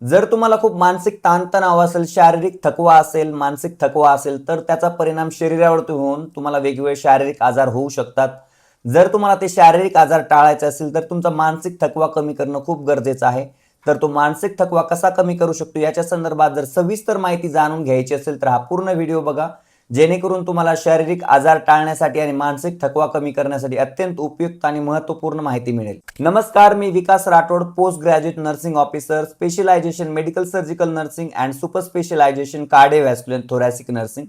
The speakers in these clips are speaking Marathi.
जर तुम्हाला खूप मानसिक ताणतणाव असेल, शारीरिक थकवा असेल, मानसिक थकवा असेल, तर त्याचा परिणाम शरीरावरती होऊन तुम्हाला वेगवेगळे शारीरिक आजार होऊ शकतात. जर तुम्हाला ते शारीरिक आजार टाळायचे असेल, तर तुमचा मानसिक थकवा कमी करणं खूप गरजेचं आहे. तर तो मानसिक थकवा कसा कमी करू शकतो याच्या संदर्भात जर सविस्तर माहिती जाणून घ्यायची असेल, तर हा पूर्ण व्हिडिओ बघा. जेणेकरून तुम्हाला शारीरिक आजार टाळण्यासाठी आणि मानसिक थकवा कमी करण्यासाठी अत्यंत उपयुक्त आणि महत्त्वपूर्ण माहिती मिळेल. नमस्कार, मी Vikas Rathod, post graduate nursing officer, specialisation medical surgical nursing and super specialisation cardiovascular thoracic nursing.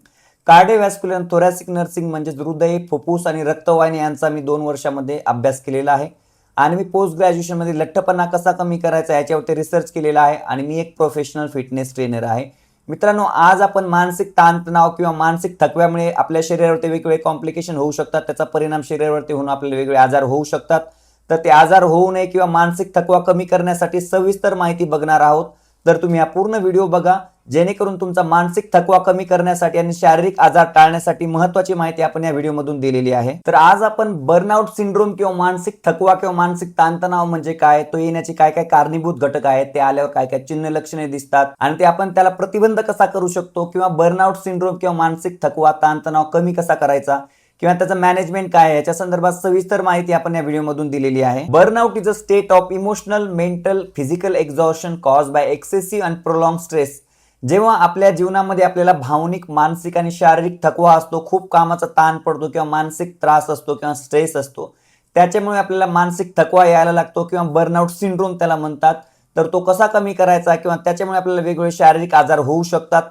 Cardiovascular thoracic nursing म्हणजे हृदय, फुफ्फुस आणि रक्तवाहिनी यांचा मी 2 वर्षामध्ये अभ्यास केलेला आहे. आणि मी पोस्ट ग्रॅज्युएशनमध्ये लठ्ठपणा कसा कमी करायचा याच्यावरती रिसर्च केलेला आहे आणि मी एक प्रोफेशनल फिटनेस ट्रेनर आहे. मित्रांनो, आज आपण मानसिक ताणतणाव किंवा मानसिक थकव्यामुळे आपल्या शरीरावरती वेगवेगळे कॉम्प्लिकेशन होऊ शकतात, त्याचा परिणाम शरीरावरती होऊन आपल्याला वेगवेगळे आजार होऊ शकतात. तर ते आजार होऊ नये किंवा मानसिक थकवा कमी करण्यासाठी सविस्तर माहिती बघणार आहोत. तर तुम्ही हा पूर्ण व्हिडिओ बघा, जेणेकरून तुमचा मानसिक थकवा कमी करण्यासाठी आणि शारीरिक आजार टाळण्यासाठी महत्त्वाची माहिती आपण या व्हिडिओमधून दिलेली आहे. तर आज आपण बर्नआउट सिंड्रोम किंवा मानसिक थकवा किंवा मानसिक ताणतणाव म्हणजे काय, तो येण्याचे काय काय कारणीभूत घटक आहेत, ते आल्यावर काय काय चिन्ह लक्षणे दिसतात आणि ते आपण त्याला प्रतिबंध कसा करू शकतो किंवा बर्नआउट सिंड्रोम किंवा मानसिक थकवा ताणतणाव कमी कसा करायचा किंवा त्याचं मॅनेजमेंट काय आहे याच्या संदर्भात सविस्तर माहिती आपण या व्हिडिओमधून दिलेली आहे. Burnout is a state of emotional, mental, physical exhaustion caused by excessive and prolong stress. जेव्हा आपल्या जीवनामध्ये आपल्याला भावनिक, मानसिक आणि शारीरिक थकवा असतो, खूप कामाचा ताण पडतो किंवा मानसिक त्रास असतो किंवा स्ट्रेस असतो, त्याच्यामुळे आपल्याला मानसिक थकवा यायला लागतो किंवा बर्नआउट सिंड्रोम त्याला म्हणतात. तर तो कसा कमी करायचा किंवा त्याच्यामुळे आपल्याला वेगवेगळे शारीरिक आजार होऊ शकतात,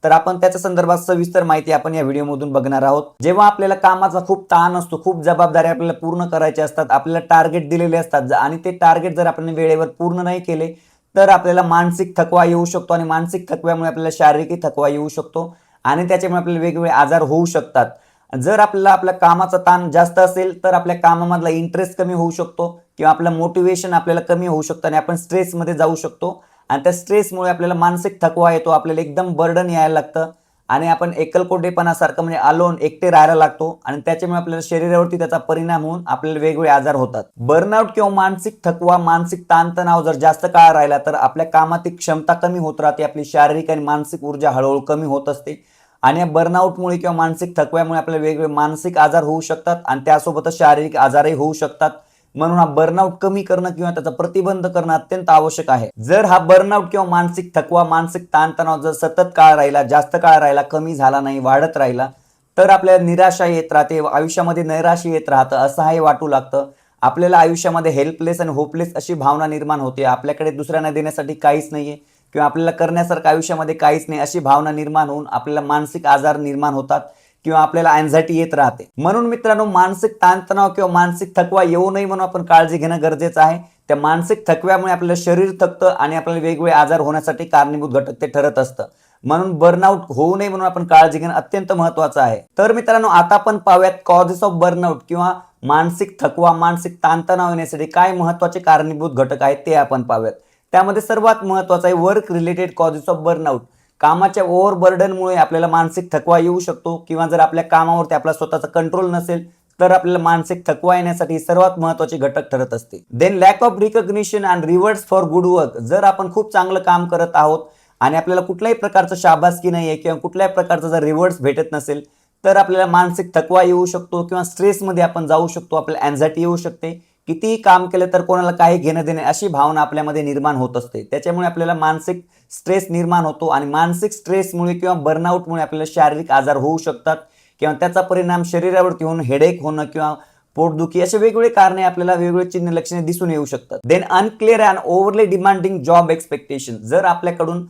तर आपण त्याच्या संदर्भात सविस्तर माहिती आपण या व्हिडिओमधून बघणार आहोत. जेव्हा आपल्याला कामाचा खूप ताण असतो, खूप जबाबदारी आपल्याला पूर्ण करायच्या असतात, आपल्याला टार्गेट दिलेले असतात आणि ते टार्गेट जर आपण वेळेवर पूर्ण नाही केले, तर आपल्याला मानसिक थकवा येऊ शकतो आणि मानसिक थकव्यामुळे आपल्याला शारीरिक थकवा येऊ शकतो आणि त्याच्यामुळे आपल्याला वेगवेगळे आजार होऊ शकतात. जर आपल्याला आपल्या कामाचा ताण जास्त असेल, तर आपल्या कामामधला इंटरेस्ट कमी होऊ शकतो किंवा आपलं मोटिवेशन आपल्याला कमी होऊ शकतं आणि आपण स्ट्रेसमध्ये जाऊ शकतो आणि त्या स्ट्रेसमुळे आपल्याला मानसिक थकवा येतो, आपल्याला एकदम बर्डन यायला लागतं आणि आपण एकलकोटेपणासारखं म्हणजे अलोन, एकटे राहायला लागतो आणि त्याच्यामुळे आपल्याला शरीरावरती त्याचा परिणाम होऊन आपल्याला वेगवेगळे आजार होतात. बर्नआउट किंवा मानसिक थकवा, मानसिक ताणतणाव जर जास्त काळ राहिला, तर आपल्या कामातील क्षमता कमी होत राहते, आपली शारीरिक आणि मानसिक ऊर्जा हळूहळू कमी होत असते आणि या बर्नआउटमुळे किंवा मानसिक थकव्यामुळे आपल्याला वेगवेगळे मानसिक आजार होऊ शकतात आणि त्यासोबतच शारीरिक आजारही होऊ शकतात. म्हणून हा बर्नआउट कमी करणं किंवा त्याचा प्रतिबंध करणं अत्यंत आवश्यक आहे. जर हा बर्नआउट किंवा मानसिक थकवा, मानसिक ताणतणाव जर सतत काळ राहिला, जास्त काळ राहिला, कमी झाला नाही, वाढत राहिला, तर आपल्याला निराशा येत राहते, आयुष्यामध्ये नैराश्य येत राहतं, असहाय्य वाटू लागतं. आपल्याला आयुष्यामध्ये हेल्पलेस आणि होपलेस अशी भावना निर्माण होते. आपल्याकडे दुसऱ्यांना देण्यासाठी काहीच नाहीये किंवा आपल्याला करण्यासारखं आयुष्यामध्ये काहीच नाही अशी भावना निर्माण होऊन आपल्याला मानसिक आजार निर्माण होतात किंवा आपल्याला अँझायटी येत राहते. म्हणून मित्रांनो, मानसिक ताणतणाव किंवा मानसिक थकवा येऊ नये म्हणून आपण काळजी घेणं गरजेचं आहे. त्या मानसिक थकव्यामुळे आपल्याला शरीर थकतं आणि आपल्याला वेगवेगळे आजार होण्यासाठी कारणीभूत घटक ते ठरत असतं. म्हणून बर्नआउट होऊ नये म्हणून आपण काळजी घेणं अत्यंत महत्त्वाचं आहे. तर मित्रांनो, आता आपण पाहूयात कॉजेस ऑफ बर्नआउट किंवा मानसिक थकवा, मानसिक ताणतणाव येण्यासाठी काय महत्त्वाचे कारणीभूत घटक आहेत ते आपण पाहूयात. त्यामध्ये सर्वात महत्त्वाचं आहे work related causes of burnout. कामाच्या ओव्हरबर्डनमुळे आपल्याला मानसिक थकवा येऊ शकतो किंवा जर आपल्या कामावरती आपला स्वतःचा कंट्रोल नसेल, तर आपल्याला मानसिक थकवा येण्यासाठी सर्वात महत्त्वाचे घटक ठरत असते. Then lack of recognition and rewards for good work. जर आपण खूप चांगलं काम करत आहोत आणि आपल्याला कुठल्याही प्रकारचं शाबासकी नाही आहे किंवा कुठल्याही प्रकारचं जर रिवॉर्ड्स भेटत नसेल, तर आपल्याला मानसिक थकवा येऊ शकतो किंवा स्ट्रेसमध्ये आपण जाऊ शकतो, आपल्याला अँझायटी येऊ शकते. कितीही काम केलं तर कोणाला काही घेणं देणे अशी भावना आपल्यामध्ये निर्माण होत असते. त्याच्यामुळे आपल्याला मानसिक स्ट्रेस निर्माण होतो आणि मानसिक स्ट्रेसमुळे किंवा बर्नआउटमुळे आपल्याला शारीरिक आजार होऊ शकतात किंवा त्याचा परिणाम शरीरावरती होऊन हेडेक होणं किंवा पोटदुखी असे वेगवेगळे कारणे आपल्याला वेगवेगळे चिन्ह लक्षणे दिसून येऊ शकतात. Then unclear and overly demanding job expectation. जर आपल्याकडून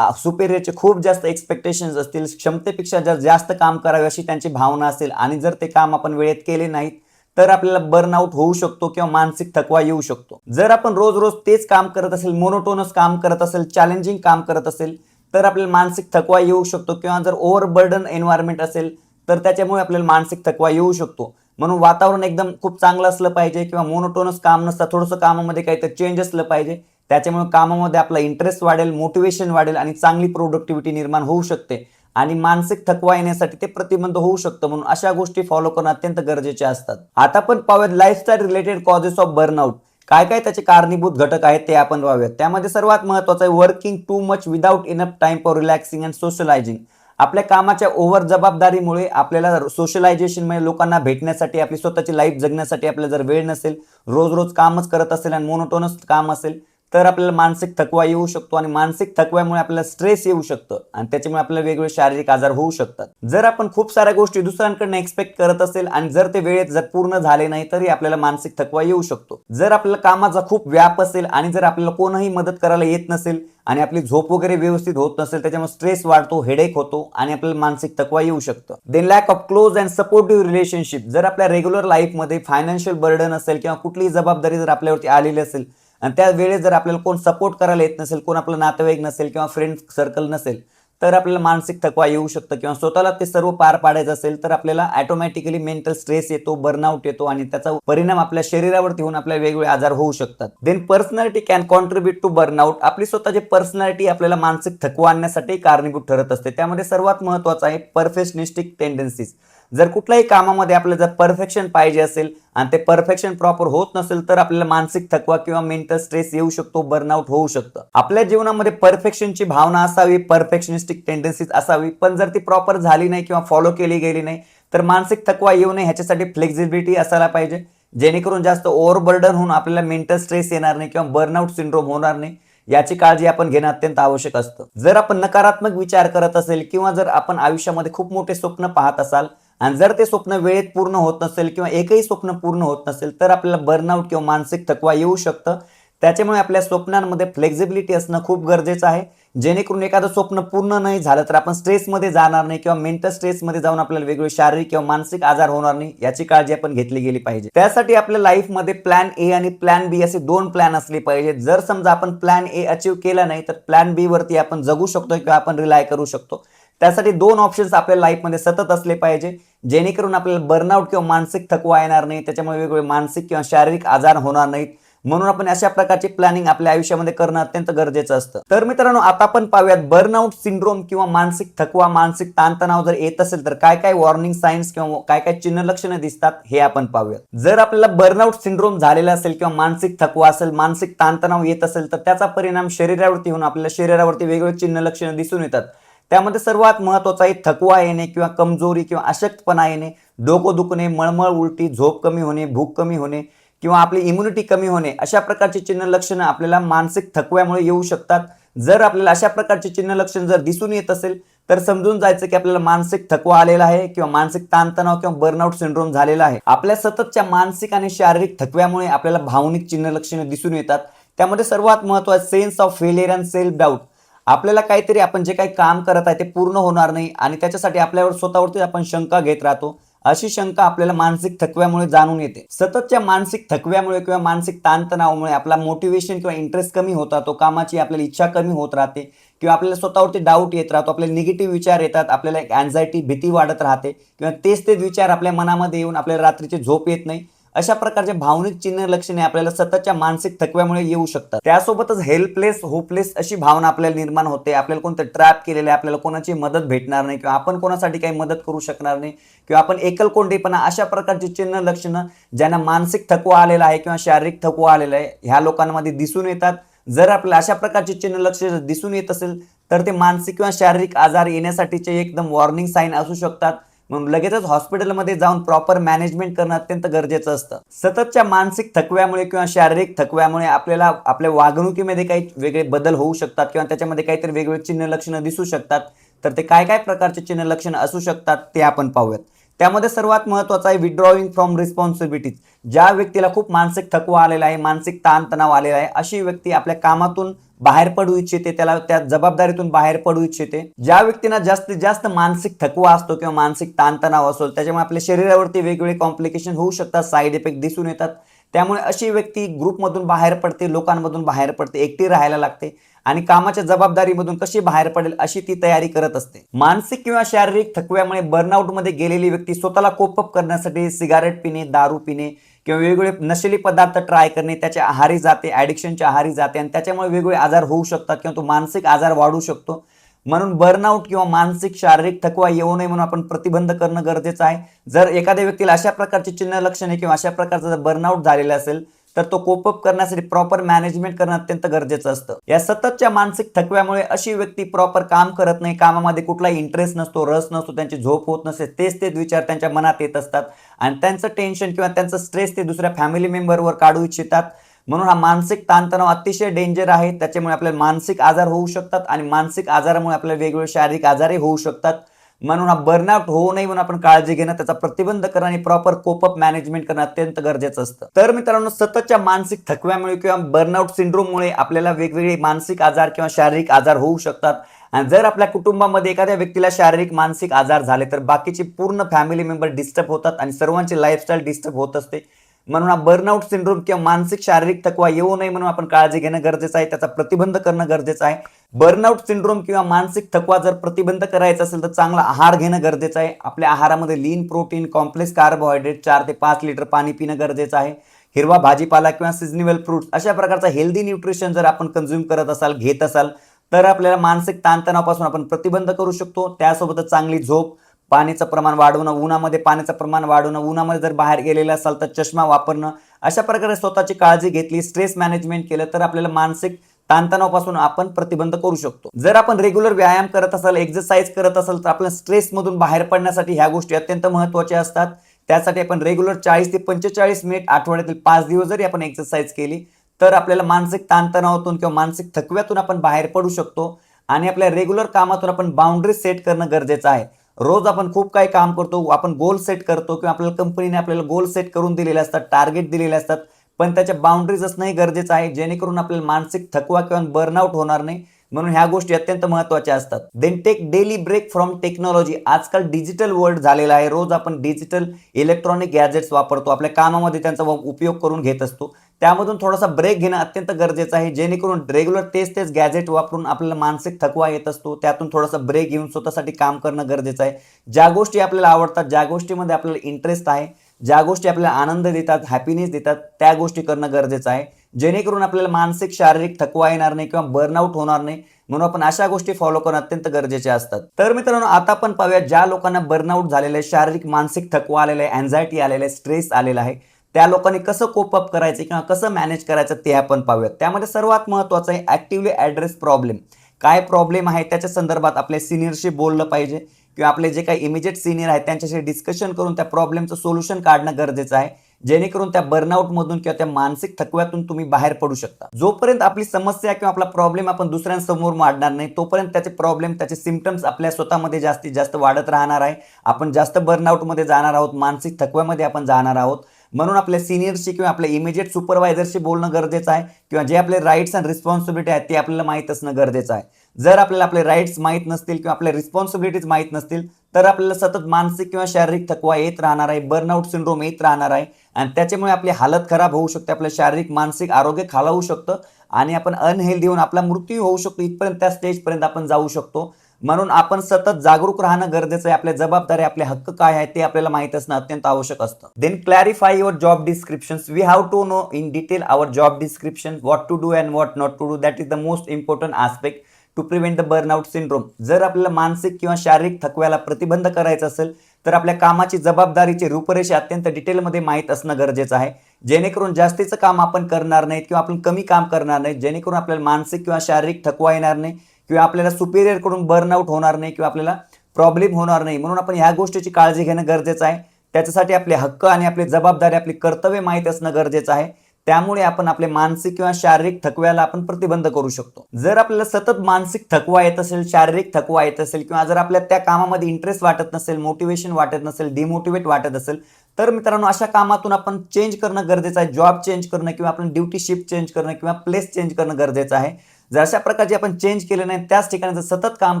सुपेरियरचे खूप जास्त एक्सपेक्टेशन्स असतील, क्षमतेपेक्षा जर जास्त काम करावे अशी त्यांची भावना असेल आणि जर ते काम आपण वेळेत केले नाहीत, तर आपल्याला बर्नआउट होऊ शकतो किंवा मानसिक थकवा येऊ शकतो. जर आपण रोज रोज तेच काम करत असेल, मोनोटोनस काम करत असेल, चॅलेंजिंग काम करत असेल, तर आपल्याला मानसिक थकवा येऊ शकतो किंवा जर ओव्हरबर्डन एन्व्हायरमेंट असेल, तर त्याच्यामुळे आपल्याला मानसिक थकवा येऊ शकतो. म्हणून वातावरण एकदम खूप चांगलं असलं पाहिजे किंवा मोनोटोनस काम नसतं, थोडंसं कामामध्ये काहीतरी चेंज असलं पाहिजे. त्याच्यामुळे कामामध्ये आपला इंटरेस्ट वाढेल, मोटिवेशन वाढेल आणि चांगली प्रोडक्टिव्हिटी निर्माण होऊ शकते आणि मानसिक थकवा येण्यासाठी ते प्रतिबंध होऊ शकतं. म्हणून अशा गोष्टी फॉलो करणं अत्यंत गरजेचे असतात. आता आपण पाहूयात lifestyle related causes of burnout. काय काय त्याचे कारणीभूत घटक आहेत ते आपण पाहूयात. त्यामध्ये सर्वात महत्त्वाचं आहे working too much without enough time for relaxing and socialising. आपल्या कामाच्या ओव्हर जबाबदारीमुळे आपल्याला सोशलायझेशन म्हणजे लोकांना भेटण्यासाठी, आपली स्वतःची लाईफ जगण्यासाठी आपल्याला जर वेळ नसेल, रोज रोज कामच करत असेल आणि मोनोटोनस काम असेल, तर आपल्याला मानसिक थकवा येऊ शकतो आणि मानसिक थकव्यामुळे आपल्याला स्ट्रेस येऊ शकतं आणि त्याच्यामुळे आपल्याला वेगवेगळे शारीरिक आजार होऊ शकतात. जर आपण खूप साऱ्या गोष्टी दुसऱ्यांकडून एक्सपेक्ट करत असेल आणि जर ते वेळेत जर पूर्ण झाले नाही तरी आपल्याला मानसिक थकवा येऊ शकतो. जर आपल्याला कामाचा खूप व्याप असेल आणि जर आपल्याला कोणीही मदत करायला येत नसेल आणि आपली झोप वगैरे व्यवस्थित होत नसेल, त्याच्यामुळे स्ट्रेस वाढतो, हेडेक होतो आणि आपल्याला मानसिक थकवा येऊ शकतं. Then lack of close and supportive relationship. जर आपल्या रेग्युलर लाईफमध्ये फायनान्शियल बर्डन असेल किंवा कुठलीही जबाबदारी जर आपल्यावरती आलेली असेल आणि त्या वेळेस जर आपल्याला कोण सपोर्ट करायला येत नसेल, कोण आपलं नातेवाईक नसेल किंवा फ्रेंड सर्कल नसेल, तर आपल्याला मानसिक थकवा येऊ शकतं किंवा स्वतःला ते सर्व पार पाडायचं असेल तर आपल्याला ऑटोमॅटिकली मेंटल स्ट्रेस येतो, बर्नआउट येतो आणि त्याचा परिणाम आपल्या शरीरावरती होऊन आपल्याला वेगवेगळे आजार होऊ शकतात. Then personality can contribute to burnout. आपली स्वतःची पर्सनॅलिटी आपल्याला मानसिक थकवा आणण्यासाठी कारणीभूत ठरत असते. त्यामध्ये सर्वात महत्त्वाचं आहे परफेक्शनिस्टिक टेंडन्सीज. जर कुठल्याही कामामध्ये आपल्याला जर परफेक्शन पाहिजे असेल आणि ते परफेक्शन प्रॉपर होत नसेल तर आपल्याला मानसिक थकवा किंवा मेंटल स्ट्रेस येऊ शकतो, बर्नआउट होऊ शकतं. आपल्या जीवनामध्ये परफेक्शनची भावना असावी, परफेक्शनिस्टिक टेंडन्सीज असावी, पण जर ती प्रॉपर झाली नाही किंवा फॉलो केली गेली नाही तर मानसिक थकवा येऊ नये ह्याच्यासाठी फ्लेक्झिबिलिटी असायला पाहिजे, जेणेकरून जास्त ओव्हरबर्डन होऊन आपल्याला मेंटल स्ट्रेस येणार नाही किंवा बर्नआउट सिंड्रोम होणार नाही. याची काळजी आपण घेणं अत्यंत आवश्यक असतं. जर आपण नकारात्मक विचार करत असेल किंवा जर आपण आयुष्यामध्ये खूप मोठे स्वप्न पाहत असाल आणि जर ते स्वप्न वेळेत पूर्ण होत नसेल किंवा एकही स्वप्न पूर्ण होत नसेल तर आपल्याला बर्नआउट किंवा मानसिक थकवा येऊ शकतं. त्याच्यामुळे आपल्या स्वप्नांमध्ये फ्लेक्झिबिलिटी असणं खूप गरजेचं आहे, जेणेकरून एखादं स्वप्न पूर्ण नाही झालं तर आपण स्ट्रेसमध्ये जाणार नाही किंवा मेंटल स्ट्रेसमध्ये जाऊन आपल्याला वेगवेगळे शारीरिक किंवा मानसिक आजार होणार नाही, याची काळजी आपण घेतली गेली पाहिजे. त्यासाठी आपल्या लाईफमध्ये प्लॅन ए आणि प्लॅन बी असे दोन प्लॅन असले पाहिजे. जर समजा आपण प्लॅन ए अचीव्ह केला नाही तर प्लॅन बी वरती आपण जगू शकतो किंवा आपण रिलाय करू शकतो. त्यासाठी दोन ऑप्शन्स आपल्या लाईफमध्ये सतत असले पाहिजे, जेणेकरून आपल्याला बर्नआउट किंवा मानसिक थकवा येणार नाही, त्याच्यामुळे वेगवेगळे मानसिक किंवा शारीरिक आजार होणार नाहीत. म्हणून आपण अशा प्रकारची प्लॅनिंग आपल्या आयुष्यामध्ये करणं अत्यंत गरजेचं असतं. तर मित्रांनो, आता आपण पाहूयात बर्नआउट सिंड्रोम किंवा मानसिक थकवा, मानसिक ताणतणाव जर येत असेल तर काय काय वॉर्निंग साइन्स किंवा काय काय चिन्ह लक्षणं दिसतात हे आपण पाहूयात. जर आपल्याला बर्नआउट सिंड्रोम झालेला असेल किंवा मानसिक थकवा असेल, मानसिक ताणतणाव येत असेल तर त्याचा परिणाम शरीरावरती होऊन आपल्याला शरीरावरती वेगवेगळे चिन्ह लक्षणं दिसून येतात. त्यामध्ये सर्वात महत्त्वाचं आहे थकवा येणे किंवा कमजोरी किंवा अशक्तपणा येणे, डोकं दुखणे, मळमळ, उलटी, झोप कमी होणे, भूक कमी होणे किंवा आपली इम्युनिटी कमी होणे, अशा प्रकारची चिन्ह लक्षणं आपल्याला मानसिक थकव्यामुळे येऊ शकतात. जर आपल्याला अशा प्रकारची चिन्ह लक्षण जर दिसून येत असेल तर समजून जायचं की आपल्याला मानसिक थकवा आलेला आहे किंवा मानसिक ताणतणाव किंवा बर्नआउट सिंड्रोम झालेला आहे. आपल्या सततच्या मानसिक आणि शारीरिक थकव्यामुळे आपल्याला भावनिक चिन्ह लक्षणं दिसून येतात. त्यामध्ये सर्वात महत्त्वाचं sense of failure and self doubt. आपल्याला काहीतरी आपण जे काही काम करत आहे ते पूर्ण होणार नाही आणि त्याच्यासाठी आपल्यावर स्वतःवरती आपण शंका घेत राहतो. अशी शंका आपल्याला मानसिक थकव्यामुळे जाणून येते. सततच्या मानसिक थकव्यामुळे किंवा मानसिक ताणतणावामुळे आपला मोटिवेशन किंवा इंटरेस्ट कमी होत राहतो, कामाची आपल्याला इच्छा कमी होत राहते किंवा आपल्याला स्वतःवरती डाऊट येत राहतो, आपल्याला निगेटिव्ह विचार येतात, आपल्याला एक अँझायटी, भीती वाढत राहते किंवा तेच विचार आपल्या मनामध्ये येऊन आपल्याला रात्रीची झोप येत नाही. अशा प्रकारचे भावनिक चिन्ह लक्षणे आपल्याला सततच्या मानसिक थकव्यामुळे येऊ शकतात. त्यासोबतच हेल्पलेस, होपलेस अशी भावना आपल्याला निर्माण होते. आपल्याला कोणतं ट्रॅप केलेलं आहे, आपल्याला कोणाची मदत भेटणार नाही किंवा आपण कोणासाठी काही मदत करू शकणार नाही किंवा आपण एकलकोंडेपणा, अशा प्रकारची चिन्ह लक्षणं ज्यांना मानसिक थकवा आलेला आहे किंवा शारीरिक थकवा आलेला आहे ह्या लोकांमध्ये दिसून येतात. जर आपल्याला अशा प्रकारची चिन्ह लक्षणं दिसून येत असेल तर ते मानसिक किंवा शारीरिक आजार येण्यासाठीचे एकदम वॉर्निंग साईन असू शकतात. म्हणून लगेचच हॉस्पिटलमध्ये जाऊन प्रॉपर मॅनेजमेंट करणं अत्यंत गरजेचं असतं. सततच्या मानसिक थकव्यामुळे किंवा शारीरिक थकव्यामुळे आपल्याला आपल्या वागणुकीमध्ये काही वेगळे बदल होऊ शकतात किंवा त्याच्यामध्ये काहीतरी वेगवेगळे चिन्ह लक्षणं दिसू शकतात. तर ते काय काय प्रकारचे चिन्ह लक्षणं असू शकतात ते आपण पाहूयात. त्यामध्ये सर्वात महत्त्वाचं आहे विथड्रॉइंग फ्रॉम रिस्पॉन्सिबिलिटीज. ज्या व्यक्तीला खूप मानसिक थकवा आलेला आहे, मानसिक ताणतणाव आलेला आहे, अशी व्यक्ती आपल्या कामातून बाहेर पडू इच्छिते, त्याला त्या जबाबदारीतून बाहेर पडू इच्छिते. ज्या व्यक्तींना जास्तीत जास्त मानसिक थकवा असतो किंवा मानसिक ताणतणाव असतो त्याच्यामुळे आपल्या शरीरावरती वेगवेगळे कॉम्प्लिकेशन होऊ शकतात, साईड इफेक्ट दिसून येतात. त्यामुळे अशी व्यक्ती ग्रुपमधून बाहेर पडते, लोकांमधून बाहेर पडते, एकटी राहायला लागते आणि कामाच्या जबाबदारीमधून कशी बाहेर पडेल अशी ती तयारी करत असते. मानसिक किंवा शारीरिक थकव्यामुळे बर्नआउटमध्ये गेलेली व्यक्ती स्वतःला कोप अप करण्यासाठी सिगारेट पिणे, दारू पिणे किंवा वेगवेगळे नशेली पदार्थ ट्राय करणे, त्याच्या आहारी जाते, ॲडिक्शनच्या आहारी जाते आणि त्याच्यामुळे वेगवेगळे आजार होऊ शकतात किंवा तो मानसिक आजार वाढू शकतो. म्हणून बर्नआउट किंवा मानसिक शारीरिक थकवा येऊ नये म्हणून आपण प्रतिबंध करणं गरजेचं आहे. जर एखाद्या व्यक्तीला अशा प्रकारची चिन्ह लक्षणे किंवा अशा प्रकारचं जर बर्नआउट झालेलं असेल तर तो कोप अप करण्यासाठी प्रॉपर मॅनेजमेंट करणं अत्यंत गरजेचं असतं. या सततच्या मानसिक थकव्यामुळे अशी व्यक्ती प्रॉपर काम करत नाही, कामामध्ये कुठलाही इंटरेस्ट नसतो, रस नसतो, त्यांची झोप होत नसते, तेच विचार त्यांच्या मनात येत असतात आणि त्यांचं टेन्शन किंवा त्यांचं स्ट्रेस ते दुसऱ्या फॅमिली मेंबरवर काढू इच्छितात. म्हणून हा मानसिक ताणतणाव अतिशय डेंजर आहे. त्याच्यामुळे आपल्याला मानसिक आजार होऊ शकतात आणि मानसिक आजारामुळे आपल्याला वेगवेगळे शारीरिक आजारही होऊ शकतात. म्हणून हा बर्नआउट होऊ नये म्हणून आपण काळजी घेणं, त्याचा प्रतिबंध करणं आणि प्रॉपर कोप अप मॅनेजमेंट करणं अत्यंत गरजेचं असतं. तर मित्रांनो, सततच्या मानसिक थकव्यामुळे किंवा बर्नआउट सिंड्रोममुळे आपल्याला वेगवेगळे मानसिक आजार किंवा शारीरिक आजार होऊ शकतात आणि जर आपल्या कुटुंबामध्ये एखाद्या व्यक्तीला शारीरिक मानसिक आजार झाले तर बाकीचे पूर्ण फॅमिली मेंबर डिस्टर्ब होतात आणि सर्वांची लाईफस्टाईल डिस्टर्ब होत असते. म्हणून हा बर्नआउट सिंड्रोम किंवा मानसिक शारीरिक थकवा येऊ नये म्हणून आपण काळजी घेणं गरजेचं आहे, त्याचा प्रतिबंध करणं गरजेचं आहे. बर्नआउट सिंड्रोम किंवा मानसिक थकवा जर प्रतिबंध करायचा असेल तर चांगला आहार घेणं गरजेचं आहे. आपल्या आहारामध्ये लीन प्रोटीन, कॉम्प्लेक्स कार्बोहायड्रेट, 4 ते 5 लिटर पाणी पिणं गरजेचं आहे. हिरवा भाजीपाला किंवा सिजनेबल फ्रूट्स अशा प्रकारचा हेल्दी न्यूट्रिशन जर आपण कंझ्युम करत असाल, घेत असाल तर आपल्याला मानसिक ताणतणावापासून आपण प्रतिबंध करू शकतो. त्यासोबतच चांगली झोप, पाण्याचं प्रमाण वाढवणं, उन्हामध्ये पाण्याचं प्रमाण वाढवणं, उन्हामध्ये जर बाहेर गेलेलं असाल तर चष्मा वापरणं, अशा प्रकारे स्वतःची काळजी घेतली, स्ट्रेस मॅनेजमेंट केलं तर आपल्याला मानसिक ताणतणावापासून आपण प्रतिबंध करू शकतो. जर आपण रेग्युलर व्यायाम करत असाल, एक्सरसाइज करत असाल तर आपल्या स्ट्रेसमधून बाहेर पडण्यासाठी ह्या गोष्टी अत्यंत महत्त्वाच्या असतात. त्यासाठी आपण रेग्युलर 40 ते 45 मिनिट आठवड्यातील 5 दिवस जरी आपण एक्सरसाइज केली तर आपल्याला मानसिक ताणतणावातून किंवा मानसिक थकव्यातून आपण बाहेर पडू शकतो आणि आपल्या रेग्युलर कामातून आपण बाउंड्री सेट करणं गरजेचं आहे. रोज आपण खूप काही काम करतो, आपण गोल सेट करतो किंवा आपल्याला कंपनीने आपल्याला गोल सेट करून दिलेले असतात, टार्गेट दिलेले असतात, पण त्याच्या बाउंड्रीज असणंही गरजेचं आहे जेणेकरून आपल्याला मानसिक थकवा किंवा बर्नआउट होणार नाही. म्हणून ह्या गोष्टी अत्यंत महत्त्वाच्या असतात. Then take daily break from technology. आजकाल डिजिटल वर्ल्ड झालेला आहे. रोज आपण डिजिटल इलेक्ट्रॉनिक गॅजेट्स वापरतो, आपल्या कामामध्ये त्यांचा उपयोग करून घेत असतो. त्यामधून थोडासा ब्रेक घेणं अत्यंत गरजेचं आहे जेणेकरून रेग्युलर तेच गॅजेट वापरून आपल्याला मानसिक थकवा येत असतो. त्यातून थोडासा ब्रेक घेऊन स्वतःसाठी काम करणं गरजेचं आहे. ज्या गोष्टी आपल्याला आवडतात, ज्या गोष्टीमध्ये आपल्याला इंटरेस्ट आहे, ज्या गोष्टी आपल्याला आनंद देतात, हॅपीनेस देतात, त्या गोष्टी करणं गरजेचं आहे जेणेकरून आपल्याला मानसिक शारीरिक थकवा येणार नाही किंवा बर्नआउट होणार नाही. म्हणून आपण अशा गोष्टी फॉलो करणं अत्यंत गरजेचे असतात. तर मित्रांनो, आता आपण पाहूया ज्या लोकांना बर्नआउट झालेलं आहे, शारीरिक मानसिक थकवा आलेला आहे, अँझायटी आलेला आहे, स्ट्रेस आलेला आहे, त्या लोकांनी कसं कोप अप करायचं किंवा कसं मॅनेज करायचं ते आपण पाहूयात. त्यामध्ये सर्वात महत्त्वाचं आहे ॲक्टिव्हली ॲड्रेस प्रॉब्लेम. काय प्रॉब्लेम आहे त्याच्या संदर्भात आपल्या सिनियरशी बोललं पाहिजे किंवा आपले जे काही इमिजिएट सिनियर आहेत त्यांच्याशी डिस्कशन करून त्या प्रॉब्लेमचं सोल्युशन काढणं गरजेचं आहे जेणेकरून त्या बर्नआउटमधून किंवा त्या मानसिक थकव्यातून तुम्ही बाहेर पडू शकता. जोपर्यंत आपली समस्या किंवा आपला प्रॉब्लेम आपण दुसऱ्यांसमोर मांडणार नाही तोपर्यंत त्याचे प्रॉब्लेम, त्याचे सिम्पटम्स आपल्या स्वतःमध्ये जास्तीत जास्त वाढत राहणार आहे. आपण जास्त बर्नआउटमध्ये जाणार आहोत, मानसिक थकव्यामध्ये आपण जाणार आहोत. म्हणून आपल्या सिनियरशी किंवा आपल्या इमिजिएट सुपरवायझरशी बोलणं गरजेचं आहे किंवा जे आपले राईट्स अँड रिस्पॉन्सिबिलिटी आहेत ते आपल्याला माहीत असणं गरजेचं आहे. जर आपल्याला आपले राईट्स माहीत नसतील किंवा आपल्या रिस्पॉन्सिबिलिटीज माहीत नसतील तर आपल्याला सतत मानसिक किंवा शारीरिक थकवा येत राहणार आहे, बर्नआउट सिंड्रोम येत राहणार आहे आणि त्याच्यामुळे आपली हालत खराब होऊ शकते, आपलं शारीरिक मानसिक आरोग्य खालावू शकतं आणि आपण अनहेल्दी होऊन आपला मृत्यू होऊ शकतो. इथपर्यंत त्या स्टेजपर्यंत आपण जाऊ शकतो. म्हणून आपण सतत जागरूक राहणं गरजेचं आहे. आपल्या जबाबदारी, आपले हक्क काय आहेत ते आपल्याला माहित असणं अत्यंत आवश्यक असतं. Then clarify your job descriptions. We have to know in detail our job description, what to do and what not to do. That is the most important aspect to prevent the burnout syndrome. जर आपल्याला मानसिक किंवा शारीरिक थकव्याला प्रतिबंध करायचा असेल तर आपल्या कामाची जबाबदारीची रूपरेषा अत्यंत डिटेलमध्ये माहीत असणं गरजेचं आहे जेणेकरून जास्तीचं काम आपण करणार नाहीत किंवा आपण कमी काम करणार नाहीत जेणेकरून आपल्याला मानसिक किंवा शारीरिक थकवा येणार नाही किंवा आपल्याला सुपिरियरकडून बर्नआउट होणार नाही किंवा आपल्याला प्रॉब्लेम होणार नाही. म्हणून आपण ह्या गोष्टीची काळजी घेणं गरजेचं आहे. त्याच्यासाठी आपले हक्क आणि आपली जबाबदारी, आपली कर्तव्य माहीत असणं गरजेचं आहे. त्यामुळे आपण आपले मानसिक किंवा शारीरिक थकव्याला आपण प्रतिबंध करू शकतो. जर आपल्याला सतत मानसिक थकवा येत असेल, शारीरिक थकवा येत असेल किंवा जर आपल्याला त्या कामामध्ये इंटरेस्ट वाटत नसेल, मोटिवेशन वाटत नसेल, डिमोटिवेट वाटत असेल तर मित्रांनो अशा कामातून आपण चेंज करणं गरजेचं आहे. जॉब चेंज करणं किंवा आपण ड्युटी शिफ्ट चेंज करणं किंवा प्लेस चेंज करणं गरजेचं आहे. जर अशा प्रकारचे आपण चेंज केले नाही, त्याच ठिकाणी जर सतत काम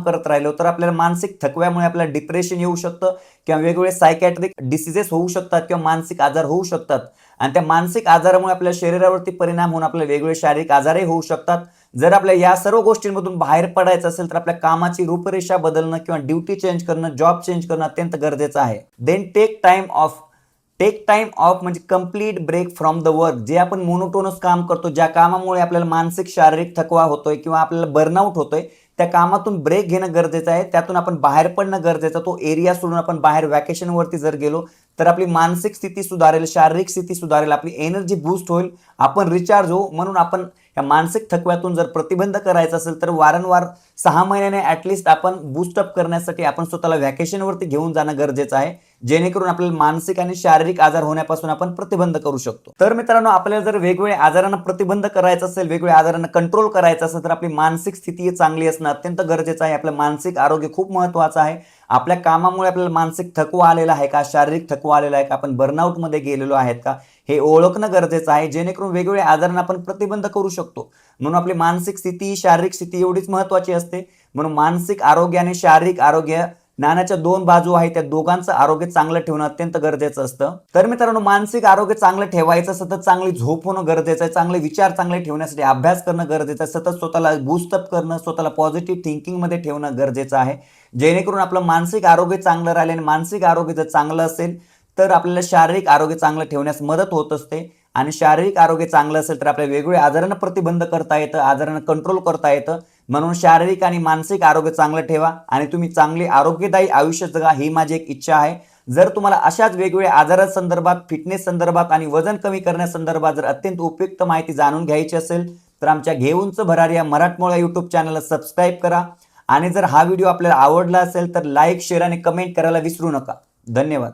करत राहिलो तर आपल्याला मानसिक थकव्यामुळे आपल्याला डिप्रेशन येऊ शकतं किंवा वेगवेगळे सायकॅट्रिक डिसिजेस होऊ शकतात किंवा मानसिक आजार होऊ शकतात आणि त्या मानसिक आजारामुळे आपल्या शरीरावरती परिणाम होऊन आपल्याला वेगवेगळे शारीरिक आजारही होऊ शकतात. जर आपल्याला या सर्व गोष्टींमधून बाहेर पडायचं असेल तर आपल्या कामाची रूपरेषा बदलणं किंवा ड्युटी चेंज करणं, जॉब चेंज करणं अत्यंत गरजेचं आहे. Then take time off. Take time off म्हणजे complete break from the work. जे आपण मोनोटोनस काम करतो, ज्या कामामुळे आपल्याला मानसिक शारीरिक थकवा होतोय किंवा आपल्याला बर्नआउट होतोय त्या कामातून ब्रेक घेणं गरजेचं आहे, त्यातून आपण बाहेर पडणं गरजेचं. तो एरिया सोडून आपण बाहेर व्हॅकेशनवरती जर गेलो तर आपली मानसिक स्थिती सुधारेल, शारीरिक स्थिती सुधारेल, आपली एनर्जी बूस्ट होईल, आपण रिचार्ज होऊ. म्हणून आपण या मानसिक थकव्यातून जर प्रतिबंध करायचा असेल तर वारंवार 6 महिन्याने ॲटलिस्ट आपण बूस्टअप करण्यासाठी आपण स्वतःला व्हॅकेशनवरती घेऊन जाणं गरजेचं आहे, जेणेकरून आपल्याला मानसिक आणि शारीरिक आजार होण्यापासून आपण प्रतिबंध करू शकतो. तर मित्रांनो, आपल्याला जर वेगवेगळ्या आजारांना प्रतिबंध करायचा असेल, वेगवेगळ्या आजारांना कंट्रोल करायचं असेल तर आपली मानसिक स्थिती चांगली असणं अत्यंत गरजेचं आहे. आपलं मानसिक आरोग्य खूप महत्त्वाचं आहे. आपल्या कामामुळे आपल्याला मानसिक थकवा आलेला आहे का, शारीरिक थकवा आलेला आहे का, आपण बर्नआउटमध्ये गेलेलो आहेत का, हे ओळखणं गरजेचं आहे, जेणेकरून वेगवेगळ्या आजारांना आपण प्रतिबंध करू शकतो. म्हणून आपली मानसिक स्थिती, शारीरिक स्थिती एवढीच महत्त्वाची असते. म्हणून मानसिक आरोग्य आणि शारीरिक आरोग्य नाण्याच्या दोन बाजू आहेत, त्या दोघांचं आरोग्य चांगलं ठेवणं अत्यंत गरजेचं असतं. तर मित्रांनो, मानसिक आरोग्य चांगलं ठेवायचं, सतत चांगली झोप होणं गरजेचं आहे, चांगले विचार चांगले ठेवण्यासाठी अभ्यास करणं गरजेचं आहे, सतत स्वतःला बूस्टअप करणं, स्वतःला पॉझिटिव्ह थिंकिंगमध्ये ठेवणं गरजेचं आहे, जेणेकरून आपलं मानसिक आरोग्य चांगलं राहील. आणि मानसिक आरोग्य जर चांगलं असेल तर आपल्याला शारीरिक आरोग्य चांगलं ठेवण्यास मदत होत असते. आणि शारीरिक आरोग्य चांगलं असेल तर आपल्या वेगवेगळ्या आजारांना प्रतिबंध करता येतं, आजारांना कंट्रोल करता येतं. म्हणून शारीरिक आणि मानसिक आरोग्य चांगलं ठेवा आणि तुम्ही चांगली आरोग्यदायी आयुष्य जगा, ही माझी एक इच्छा आहे. जर तुम्हाला अशाच वेगवेगळ्या आजारांसंदर्भात, फिटनेस संदर्भात आणि वजन कमी करण्यासंदर्भात जर अत्यंत उपयुक्त माहिती जाणून घ्यायची असेल तर आमच्या घेऊनच भरारी या मराठमोळा यूट्यूब चॅनलला सबस्क्राईब करा. आणि जर हा व्हिडिओ आपल्याला आवडला असेल तर लाईक, शेअर आणि कमेंट करायला विसरू नका. धन्यवाद.